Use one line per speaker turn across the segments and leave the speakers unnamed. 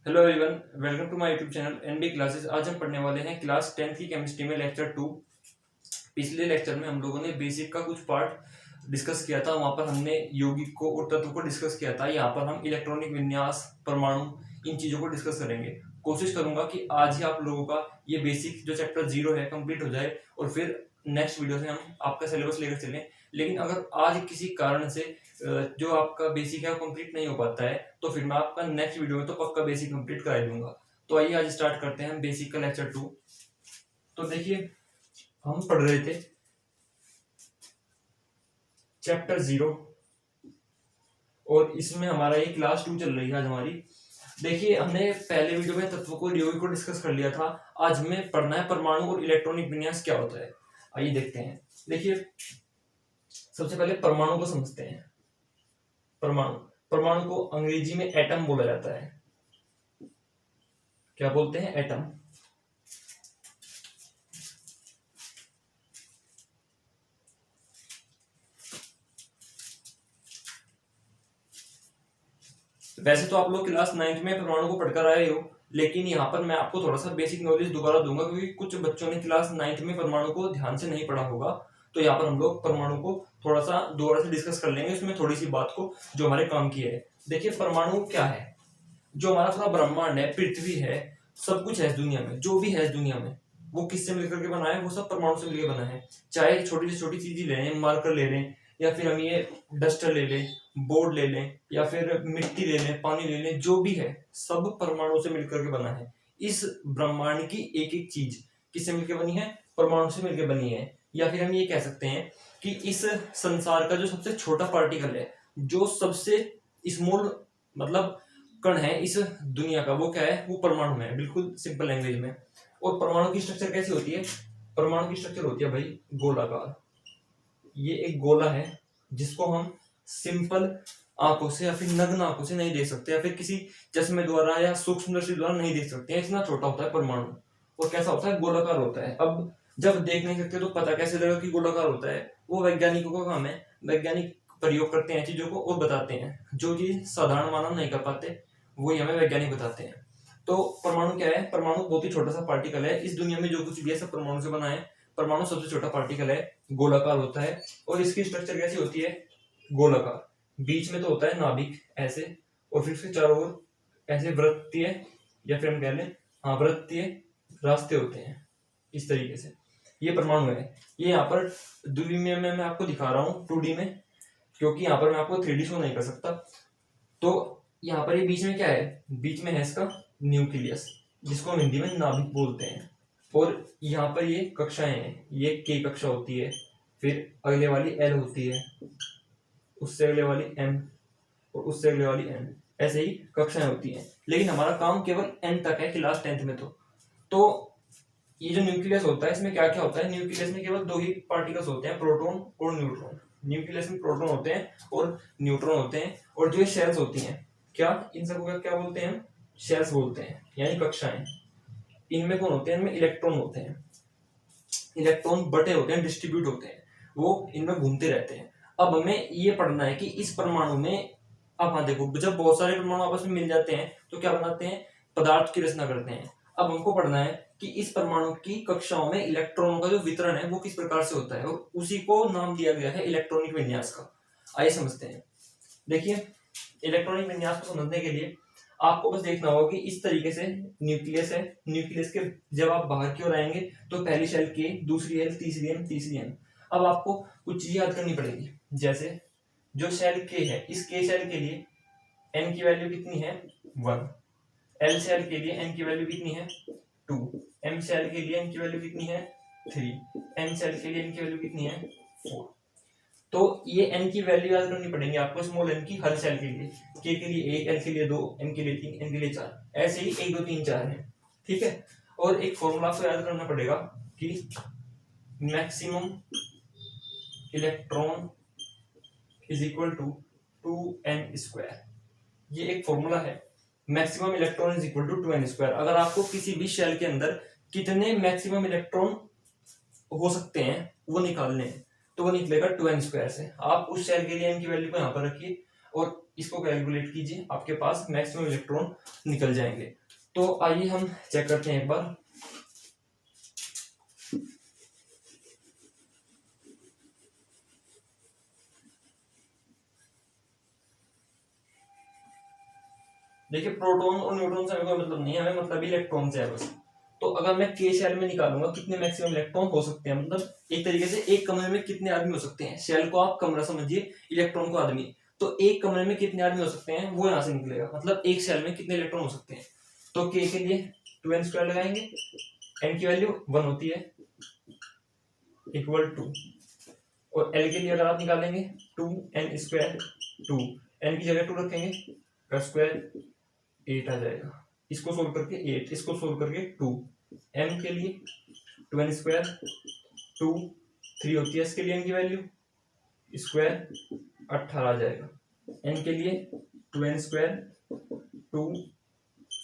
Hello everyone, welcome to my YouTube channel ND classes. आज हम पढ़ने वाले हैं क्लास 10th की केमिस्ट्री में लेक्चर 2। पिछले लेक्चर में हम लोगों ने बेसिक का कुछ पार्ट डिस्कस किया था। वहां पर हमने यौगिक को और तत्व को डिस्कस किया था। यहाँ पर हम इलेक्ट्रॉनिक विन्यास, परमाणु, इन चीजों को डिस्कस करेंगे। कोशिश करूंगा कि आज ही आप लोगों का ये बेसिक जो चैप्टर 0 है कंप्लीट हो जाए और फिर नेक्स्ट वीडियो से हम आपका सिलेबस लेकर चलें। लेकिन अगर आज किसी कारण से जो आपका बेसिक है वो कंप्लीट नहीं हो पाता है तो फिर मैं आपका नेक्स्ट वीडियो में तो पक्का बेसिक कंप्लीट करा दूंगा। तो आइए आज स्टार्ट करते हैं हम बेसिक का लेक्चर 2। तो देखिए, हम पढ़ रहे थे चैप्टर 0 और इसमें हमारा ये क्लास 2 चल रही है आज हमारी। देखिए, हमने पहले वीडियो में तत्वों को, यौगिक को डिस्कस कर लिया था। आज हमें पढ़ना है परमाणु और इलेक्ट्रॉनिक विन्यास क्या होता है। आइए देखते हैं। देखिए, सबसे पहले परमाणु को समझते हैं। परमाणु को अंग्रेजी में एटम बोला जाता है। क्या बोलते हैं? एटम। वैसे तो आप लोग क्लास 9th में परमाणु को पढ़कर आए हो, लेकिन यहाँ पर मैं आपको थोड़ा सा बेसिक नॉलेज दोबारा दूंगा क्योंकि कुछ बच्चों ने क्लास 9th में परमाणु को ध्यान से नहीं पढ़ा होगा। तो यहाँ पर हम लोग परमाणु को थोड़ा सा दोबारा से डिस्कस कर लेंगे, उसमें थोड़ी सी बात को जो हमारे काम की है। देखिए, परमाणु क्या है? जो हमारा पूरा ब्रह्मांड है, पृथ्वी है, सब कुछ है इस दुनिया में, जो भी है इस दुनिया में, वो किससे मिलकर के बना है? वो सब परमाणु से मिलकर बना है। चाहे छोटी से छोटी चीज ले लें, मार्कर ले लें, या फिर हम ये डस्टर ले लें, बोर्ड ले लें, या फिर मिट्टी ले लें, पानी ले लें, जो भी है सब परमाणु से मिलकर के बना है। इस ब्रह्मांड की एक एक चीज किससे मिलकर बनी है? परमाणु से मिलकर बनी है। या फिर हम ये कह सकते हैं कि इस संसार का जो सबसे छोटा पार्टिकल है, जो सबसे स्मॉल मतलब कण है इस दुनिया का, वो क्या है? वो परमाणु है, बिल्कुल सिंपल लैंग्वेज में। और परमाणु की स्ट्रक्चर कैसी होती है? परमाणु की स्ट्रक्चर होती है भाई गोलाकार। ये एक गोला है जिसको हम सिंपल आंखों से या फिर नग्न आंखों से नहीं देख सकते, या फिर किसी चश्मे द्वारा या सूक्ष्मदर्शी द्वारा नहीं देख सकते हैं। इतना छोटा होता है परमाणु। और कैसा होता है? गोलाकार होता है। अब जब देख नहीं सकते तो पता कैसे लगेगा कि गोलाकार होता है? वो वैज्ञानिकों का काम है। वैज्ञानिक प्रयोग करते हैं चीजों को और बताते हैं। जो चीज साधारण मानव नहीं कर पाते वही हमें वैज्ञानिक बताते हैं। तो परमाणु क्या है? परमाणु बहुत ही छोटा सा पार्टिकल है। इस दुनिया में जो कुछ भी है सब परमाणु से बना है। परमाणु सबसे छोटा पार्टिकल है, गोलाकार होता है। और इसकी स्ट्रक्चर कैसी होती है? गोलाकार। बीच में तो होता है नाभिक ऐसे, और फिर उसके चारों ओर ऐसे वृत्तीय, या फिर हम कह लें हाँ वृत्तीय रास्ते होते हैं इस तरीके से। ये परमाणु है। ये यहाँ पर दूरी में मैं आपको दिखा रहा हूँ 2D में, क्योंकि यहाँ पर मैं आपको 3D शो नहीं कर सकता। तो यहाँ पर ये बीच में क्या है? बीच में है इसका न्यूक्लियस, जिसको हम हिंदी में नाभिक बोलते हैं। और यहाँ पर ये कक्षाएं हैं। ये K कक्षा होती है, फिर अगले वाली L होती है, उससे अगले वाली M, और उससे अगले वाली N। ऐसे ही कक्षाएं होती हैं। लेकिन हमारा काम केवल N तक है क्लास 10th में। तो ये जो न्यूक्लियस होता है, इसमें क्या क्या होता है? न्यूक्लियस में केवल 2 ही पार्टिकल्स होते हैं, प्रोटॉन और न्यूट्रॉन। न्यूक्लियस में प्रोटॉन होते हैं और न्यूट्रॉन होते हैं। और जो शेल्स होती हैं, क्या इन सबको क्या बोलते हैं? शेल्स बोलते हैं, यानी कक्षाएं। इनमें कौन होते हैं? इनमें इलेक्ट्रॉन होते हैं। इलेक्ट्रॉन बटे होते हैं, डिस्ट्रीब्यूट होते हैं, वो इनमें घूमते रहते हैं। अब हमें ये पढ़ना है कि इस परमाणु में, अब हाँ देखो, जब बहुत सारे परमाणु आपस में मिल जाते हैं तो क्या बनाते हैं? पदार्थ की रचना करते हैं। अब हमको पढ़ना है कि इस परमाणु की कक्षाओं में इलेक्ट्रॉनों का जो वितरण है वो किस प्रकार से होता है, और उसी को नाम दिया गया है इलेक्ट्रॉनिक विन्यास का। आइए समझते हैं। देखिए, इलेक्ट्रॉनिक विन्यास को समझने के लिए आपको बस देखना होगा कि इस तरीके से न्यूक्लियस है। न्यूक्लियस के जब आप बाहर की ओर आएंगे तो पहली शेल K, दूसरी L, तीसरी M, तीसरी N। अब आपको कुछ चीजें याद करनी पड़ेगी। जैसे जो शेल K है, इस K शेल के लिए N की वैल्यू कितनी है? 1। L शेल के लिए N की वैल्यू कितनी है? 2। M शेल के लिए N की वैल्यू कितनी है? 3। N शेल के लिए N की वैल्यू कितनी है? 4। तो ये N की वैल्यू याद करनी पड़ेगी आपको, स्मॉल n की हर सेल के लिए। K के लिए 1, L के लिए 2, M के लिए 3, N के लिए 4। ऐसे ही 1 2 3 4 है। ठीक है। और एक फॉर्मूला आपको याद करना पड़ेगा कि maximum electron is equal to 2n²। ये एक फॉर्मूला है। Maximum electron is equal to 2n²। अगर आपको किसी भी शेल के अंदर कितने मैक्सिमम इलेक्ट्रॉन हो सकते हैं वो निकालने हैं, तो वो निकलेगा 2n² से। आप उस शेल के लिए n की वैल्यू को यहाँ पर रखिए और इसको कैलकुलेट कीजिए, आपके पास मैक्सिमम इलेक्ट्रॉन निकल जाएंगे। तो आइए हम चेक करते हैं एक बार। देखिए प्रोटॉन और न्यूट्रॉन से हमें कोई मतलब नहीं है, हमें मतलब इलेक्ट्रॉन से है बस। तो अगर मैं के शेल में निकालूंगा कितने मैक्सिमम इलेक्ट्रॉन हो सकते हैं, मतलब एक तरीके से एक कमरे में कितने आदमी हो सकते हैं, शेल को आप कमरा समझिए, इलेक्ट्रॉन को आदमी, तो एक कमरे में कितने आदमी हो सकते हैं वो यहाँ से निकलेगा, मतलब एक शेल में कितने इलेक्ट्रॉन हो सकते हैं। तो के लिए 2n² लगाएंगे, n की वैल्यू 1 होती है इक्वल टू, और l के लिए अगर आप निकालेंगे 2n², 2 n की जगह 2 रखेंगे का स्क्वायर 8 आ जाएगा, इसको सोल्व करके 8, इसको सोल्व करके 2, m के लिए 2n², 2 3 होती है इसके लिए n की वैल्यू, स्क्वायर 18 आ जाएगा, n के लिए 2n², 2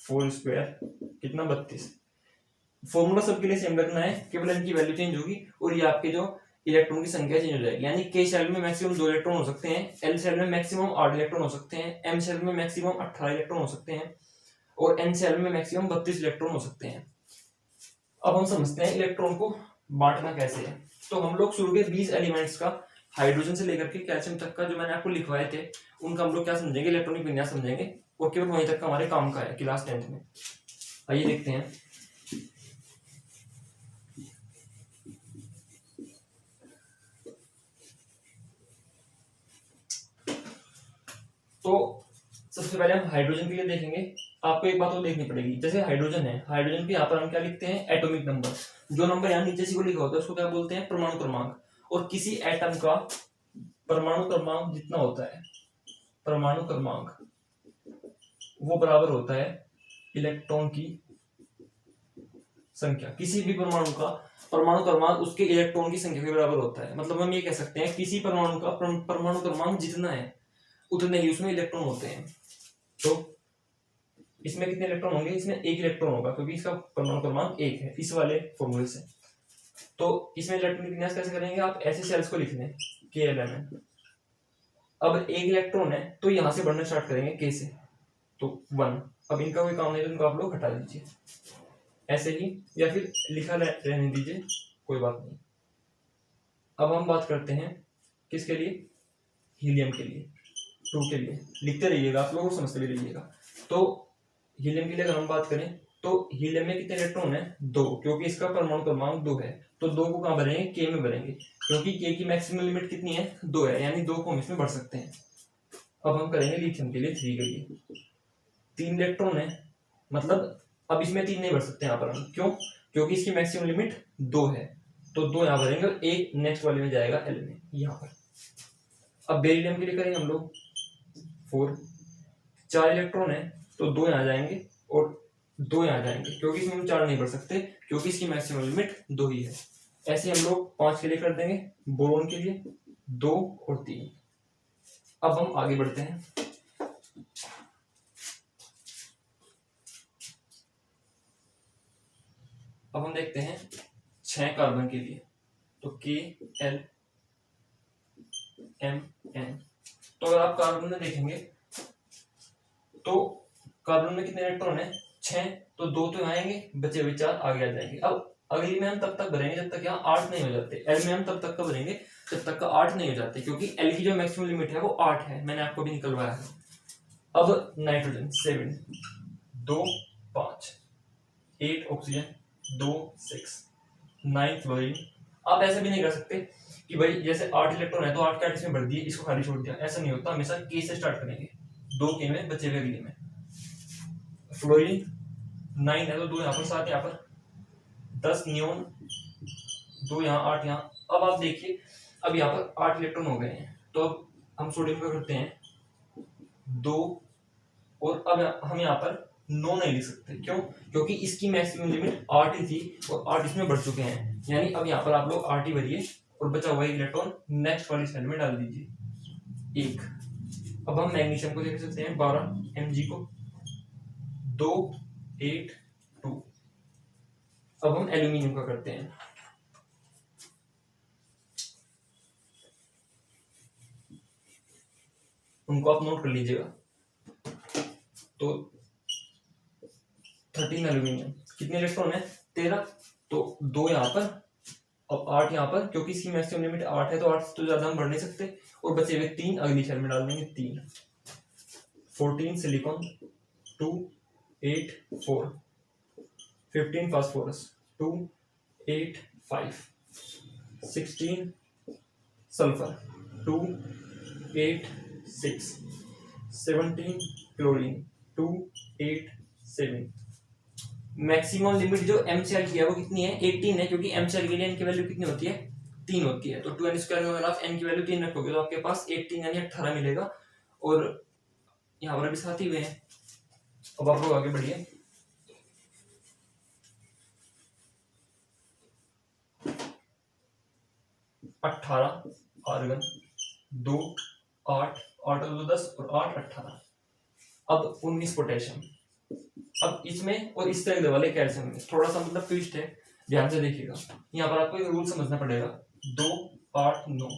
4² कितना 32। फॉर्मूला सबके लिए सेम रखना है, केवल n की वैल्यू चेंज होगी और ये आपके जो इलेक्ट्रॉन की संख्या चेंज हो जाएगी। यानी के शेल में मैक्सिमम 2 इलेक्ट्रॉन हो सकते हैं, एल शेल में मैक्सिमम 8 इलेक्ट्रॉन हो सकते हैं, एम शेल में मैक्सिमम 18 इलेक्ट्रॉन हो सकते हैं और एन शेल में मैक्सिमम 32 इलेक्ट्रॉन हो सकते हैं। अब हम समझते हैं इलेक्ट्रॉन को बांटना कैसे है। तो हम लोग शुरू के 20 एलिमेंट्स का, हाइड्रोजन से लेकर के कैल्शियम तक का जो मैंने आपको लिखवाए थे, उनका हम लोग क्या समझेंगे, इलेक्ट्रॉनिक विन्यास समझेंगे, और केवल वहीं तक का हमारे काम का है क्लास 10th में। आइए देखते हैं। तो सबसे पहले हम हाइड्रोजन के लिए देखेंगे। आपको एक बात और देखनी पड़ेगी, जैसे हाइड्रोजन है, हाइड्रोजन के यहाँ पर हम क्या लिखते हैं, एटॉमिक नंबर, जो नंबर यहाँ नीचे से को लिखा होता है उसको क्या बोलते हैं, परमाणु क्रमांक। और किसी एटम का परमाणु क्रमांक जितना होता है, परमाणु क्रमांक वो बराबर होता है इलेक्ट्रॉन की संख्या। किसी भी परमाणु का परमाणु क्रमांक उसके इलेक्ट्रॉन की संख्या के बराबर होता है। मतलब हम ये कह सकते हैं किसी परमाणु का परमाणु क्रमांक जितना है उतने ही उसमें इलेक्ट्रॉन होते हैं। तो इसमें कितने इलेक्ट्रॉन होंगे, इसमें एक इलेक्ट्रॉन होगा क्योंकि इसका परमाणु क्रमांक 1 है, इस वाले फॉर्मूले से। तो इसमें इलेक्ट्रॉनिक विन्यास कैसे करेंगे, आप ऐसे सेल्स को लिख लें KLMN। अब एक इलेक्ट्रॉन है तो यहां से बढ़ना स्टार्ट करेंगे K से, तो 1। अब इनका कोई काम नहीं तो इनको आप लोग हटा दीजिए ऐसे ही, या फिर लिखा रहने दीजिए, कोई बात नहीं। अब हम बात करते हैं किसके लिए, हीलियम के लिए, 2 के लिए। लिखते रहिएगा आप लोग, समझते भी रहिएगा। तो हीलियम के लिए अगर हम बात करें तो हीलियम में कितने इलेक्ट्रॉन है, 2, क्योंकि इसका परमाणु क्रमांक 2 है। तो 2 को कहां भरेंगे, K में भरेंगे, क्योंकि K की मैक्सिमम लिमिट कितनी है, 2 है, यानी 2 को हम इसमें भर सकते हैं। अब हम करेंगे लिथियम के लिए, 3 के लिए 3 इलेक्ट्रॉन है, मतलब अब इसमें 3 नहीं भर सकते यहाँ पर हम, क्यों, क्योंकि इसकी मैक्सिमम लिमिट 2 है। तो 2 यहाँ भरेंगे और एक नेक्स्ट वाले में जाएगा L में, यहाँ पर। अब बेरिलियम के लिए करेंगे हम लोग 4, 4 इलेक्ट्रॉन है तो 2 यहाँ जाएंगे और 2 यहाँ जाएंगे, क्योंकि इसमें हम 4 नहीं भर सकते, क्योंकि इसकी मैक्सिमम लिमिट 2 ही है। ऐसे हम लोग 5 के लिए कर देंगे, बोरोन के लिए 2 और 3। अब हम आगे बढ़ते हैं। अब हम देखते हैं 6 कार्बन के लिए, तो KLMN। तो अगर आप कार्बन में देखेंगे तो कार्बन में कितने इलेक्ट्रॉन है, 6, तो 2 तो यहाँ आएंगे, बचे हुए 4 आगे आ जाएंगे। अब अगली में हम तब तक भरेंगे जब तक यहाँ 8 नहीं हो जाते, L में हम तब तक का भरेंगे जब तक का 8 नहीं हो जाते, क्योंकि L की जो मैक्सिमम लिमिट है वो 8 है, मैंने आपको भी निकलवाया है। अब नाइट्रोजन 7, 2 5, 8 ऑक्सीजन, 2 6, 9 फ्लोरीन। आप ऐसा भी नहीं कर सकते कि भाई जैसे 8 इलेक्ट्रॉन है तो 8 के 8 इसमें भर दिए, इसको खाली छोड़ दिया, ऐसा नहीं होता। हमेशा K से स्टार्ट करेंगे, 2 K में, बचे हुए अगले में। फ्लोरीन 9 है तो 2 यहाँ पर, 7 यहाँ पर, 10 नियोन, 2 यहाँ, 8 यहाँ। अब आप देखिए, अब यहाँ पर 8 इलेक्ट्रॉन हो गए हैं, तो अब हम सोडियम का करते हैं 2, और अब हम यहाँ पर 9 नहीं लिख सकते, क्यों, क्योंकि इसकी मैक्सिमम लिमिट 8 ही थी और 8 इसमें बढ़ चुके हैं, यानी अब यहाँ पर आप लोग 8 ही भरिए और बचा हुआ इलेक्ट्रॉन नेक्स्ट वाली सेल में डाल दीजिए 1। अब हम मैग्नीशियम को देख सकते हैं 12 Mg को, 2 8 2। अब हम एल्यूमिनियम का करते हैं, उनको आप नोट कर लीजिएगा। तो 13 एल्यूमिनियम, कितने इलेक्ट्रॉन है 13, तो 2 यहाँ पर और 8 यहाँ पर, क्योंकि इसकी मैक्सिमम लिमिट 8 है तो 8 तो ज्यादा हम बढ़ नहीं सकते, और बचे हुए 3 अगली शेल में डाल देंगे 3। 14 silicon 2 8 4, 15 phosphorus 2 8 5, 16 sulphur 2 8 6, 17 chlorine 2 8 7। Maximum limit जो एमसीएल की है वो कितनी है 18 है, क्योंकि एमसीएल के लिए एन की वैल्यू कितनी होती है 3 होती है। तो 2n स्क्वायर में अगर आप एन की वैल्यू 3 रखोगे तो आपके पास 18 यानी 18 मिलेगा, और यहाँ पर अभी साथ ही हुए हैं। अब आप लोग आगे बढ़िए। अठारह आर्गन 2 8 8 2 10 और 8 18। अब 19 पोटेशियम। अब इसमें और इस तरह वाले कैल्शियम में थोड़ा सा मतलब ट्विस्ट है, ध्यान से देखिएगा। यहाँ पर आपको एक रूल समझना पड़ेगा, 2 8 9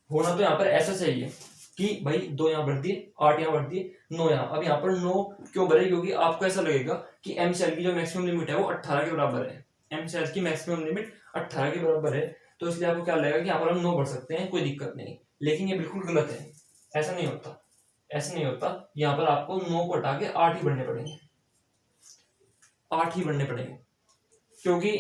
होना तो यहाँ पर ऐसा चाहिए कि भाई 2 यहाँ भर दिए, 8 यहाँ भर दिए, 9 यहाँ। अब यहाँ पर 9 क्यों भरे, क्योंकि आपको ऐसा लगेगा कि एमसीएल की जो मैक्सिमम लिमिट है वो 18 के बराबर है। एमसीएल की मैक्सिमम लिमिट 18 के बराबर है, तो इसलिए आपको क्या लगेगा कि यहाँ पर हम 9 भर सकते हैं, कोई दिक्कत नहीं। लेकिन ये बिल्कुल गलत है, ऐसा नहीं होता, ऐसा नहीं होता। यहाँ पर आपको 9 को हटा के 8 ही भरने पड़ेंगे, 8 ही भरने पड़ेंगे, क्योंकि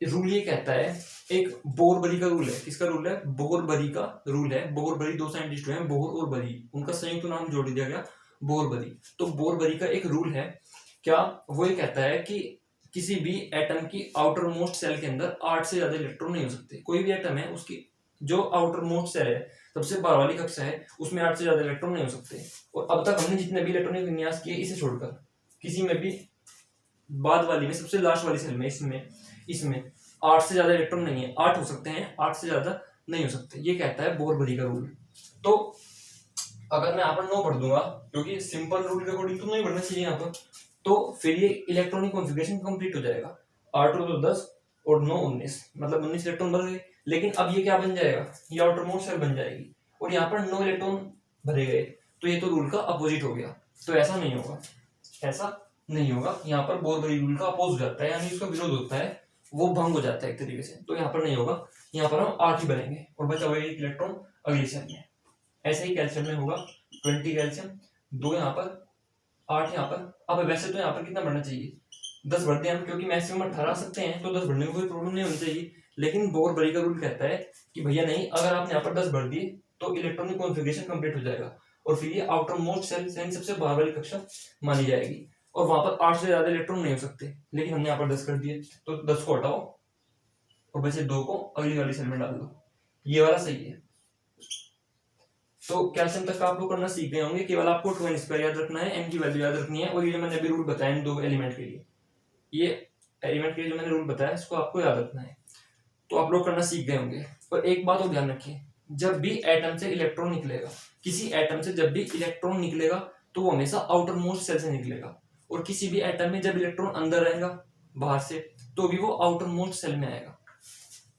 रूल ये कहता है, एक बोरबरी का रूल है। किसका रूल है, बोरबरी का रूल है। बोरबरी 2 साइंटिस्ट हैं, बोर और बरी, उनका संयुक्त नाम जोड़ दिया गया बोरबरी। तो बोरबरी का एक रूल है, क्या वो ये कहता है कि किसी भी एटम की आउटर मोस्ट सेल के अंदर 8 से ज्यादा इलेक्ट्रॉन नहीं हो सकते। कोई भी एटम है उसकी जो आउटर मोस्ट सेल है, सबसे बाहर वाली कक्षा है, उसमें 8 से ज्यादा इलेक्ट्रॉन नहीं हो सकते। और अब तक हमने जितने भी इलेक्ट्रॉनिक विन्यास किए इसे छोड़कर, किसी में भी बाद वाली में सबसे लास्ट वाली सेल में इसमें 8 से ज्यादा इलेक्ट्रॉन नहीं है। 8 हो सकते हैं, 8 से ज्यादा नहीं हो सकते, ये कहता है बोरबरी का रूल। तो अगर मैं यहाँ पर 9 भर दूंगा, क्योंकि सिंपल रूल के अकॉर्डिंग तो नहीं भरना चाहिए यहाँ पर, तो फिर ये इलेक्ट्रॉनिक कॉन्फ़िगरेशन कंप्लीट हो जाएगा। 8 और 2 10 और 9 19, मतलब 19 इलेक्ट्रॉन भर गए। लेकिन अब ये क्या बन जाएगा, ये आउटर मोस्ट सेल बन जाएगी, और यहाँ पर 9 इलेक्ट्रॉन भरे गए, तो ये तो रूल का अपोजिट हो गया। तो ऐसा नहीं होगा, ऐसा नहीं होगा। यहाँ पर बोरबरी रूल का अपोज हो जाता है, यानी इसका विरोध होता है, वो भंग हो जाता है एक तरीके से। तो यहाँ पर नहीं होगा, यहाँ पर हम 8 ही बनेंगे और बचा हुआ 1 इलेक्ट्रॉन अगली सेल में। ऐसे ही कैल्शियम में होगा 20 कैल्शियम, 2 यहाँ पर, 8 यहाँ पर। अब वैसे तो यहाँ पर कितना बढ़ना चाहिए, 10 भर दिए हम, क्योंकि मैक्सिमम 18 सकते हैं, तो 10 भरने में कोई प्रॉब्लम नहीं होनी चाहिए। लेकिन बोरबरी का रूल कहता है कि भैया नहीं, अगर आपने यहाँ पर 10 भर दिए तो इलेक्ट्रॉनिक कॉन्फ़िगरेशन कंप्लीट हो जाएगा, और फिर ये आउटर मोस्ट सेल यानी सबसे बाहर वाली कक्षा मानी जाएगी, और वहां पर 8 से ज्यादा इलेक्ट्रॉन नहीं हो सकते। लेकिन हमने यहाँ पर 10 कर दिए, तो 10 को हटाओ और बचे 2 को अगली वाली सेल में डाल दो, ये वाला सही है। तो कैल्शियम तक आप लोग करना सीख गए होंगे, केवल आपको 2n स्क्वायर याद रखना है, n की वैल्यू याद रखनी है, और ये जो मैंने अभी रूल बताया इन 2 एलिमेंट के लिए, ये एलिमेंट के लिए जो मैंने रूल बताया इसको आपको याद रखना है। तो आप लोग करना सीख गए होंगे। और एक बात और ध्यान रखिए, जब भी एटम से इलेक्ट्रॉन निकलेगा, किसी एटम से जब भी इलेक्ट्रॉन निकलेगा तो वो हमेशा आउटर मोस्ट सेल से निकलेगा, और किसी भी एटम में जब इलेक्ट्रॉन अंदर रहेगा बाहर से, तो भी वो आउटर मोस्ट सेल में आएगा।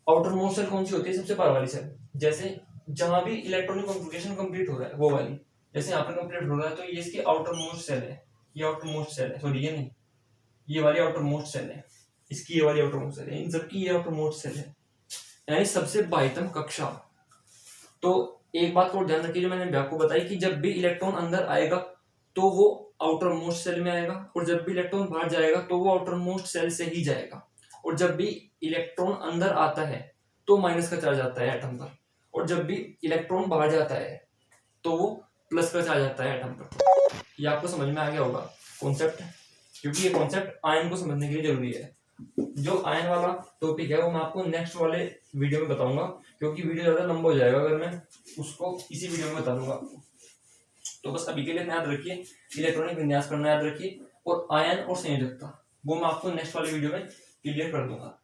आउटर मोस्ट सेल कौन सी होती है, सबसे बाहर वाली सेल। जैसे जहां भी इलेक्ट्रॉनिक कॉन्फ़िगरेशन कंप्लीट हो रहा है वो वाली, जैसे यहाँ पर कंप्लीट हो रहा है, तो ये इसकी आउटर मोस्ट सेल है, ये आउटर मोस्ट सेल है, सॉरी ये नहीं, ये वाली आउटर मोस्ट सेल है, इसकी ये वाली आउटर मोस्ट सेल है, इन सबकी ये आउटर मोस्ट सेल है, यानी सबसे बाह्यतम कक्षा। तो एक बात को ध्यान रखिए, जो मैंने आपको बताई कि जब भी इलेक्ट्रॉन अंदर आएगा तो वो आउटर मोस्ट सेल में आएगा, और जब भी इलेक्ट्रॉन बाहर जाएगा तो वो आउटर मोस्ट सेल से ही जाएगा। और जब भी इलेक्ट्रॉन अंदर आता है तो माइनस का चार्ज आता है एटम पर, और जब भी इलेक्ट्रॉन बाहर जाता है तो वो प्लस का चार्ज आता है एटम पर। ये आपको समझ में आ गया होगा कॉन्सेप्ट, क्योंकि ये कॉन्सेप्ट आयन को समझने के लिए जरूरी है। जो आयन वाला टॉपिक है वो मैं आपको नेक्स्ट वाले वीडियो में बताऊंगा, क्योंकि वीडियो ज्यादा लंबा हो जाएगा अगर मैं उसको इसी वीडियो में बता दूंगा आपको। तो बस अभी के लिए याद रखिए, इलेक्ट्रॉनिक विन्यास करना याद रखिए, और आयन और संयोजकता वो मैं आपको नेक्स्ट वाले वीडियो में क्लियर कर दूंगा।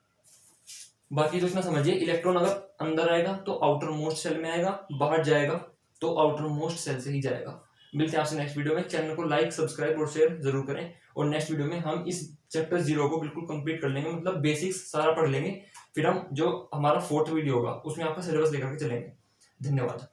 बाकी तो इतना समझिए, इलेक्ट्रॉन अगर अंदर आएगा तो आउटर मोस्ट सेल में आएगा, बाहर जाएगा तो आउटर मोस्ट सेल से ही जाएगा। मिलते हैं आपसे नेक्स्ट वीडियो में। चैनल को लाइक, सब्सक्राइब और शेयर जरूर करें, और नेक्स्ट वीडियो में हम इस चैप्टर 0 को बिल्कुल कंप्लीट कर लेंगे, मतलब बेसिक्स सारा पढ़ लेंगे। फिर हम जो हमारा 4th वीडियो होगा उसमें आपका सिलेबस लेकर के चलेंगे। धन्यवाद।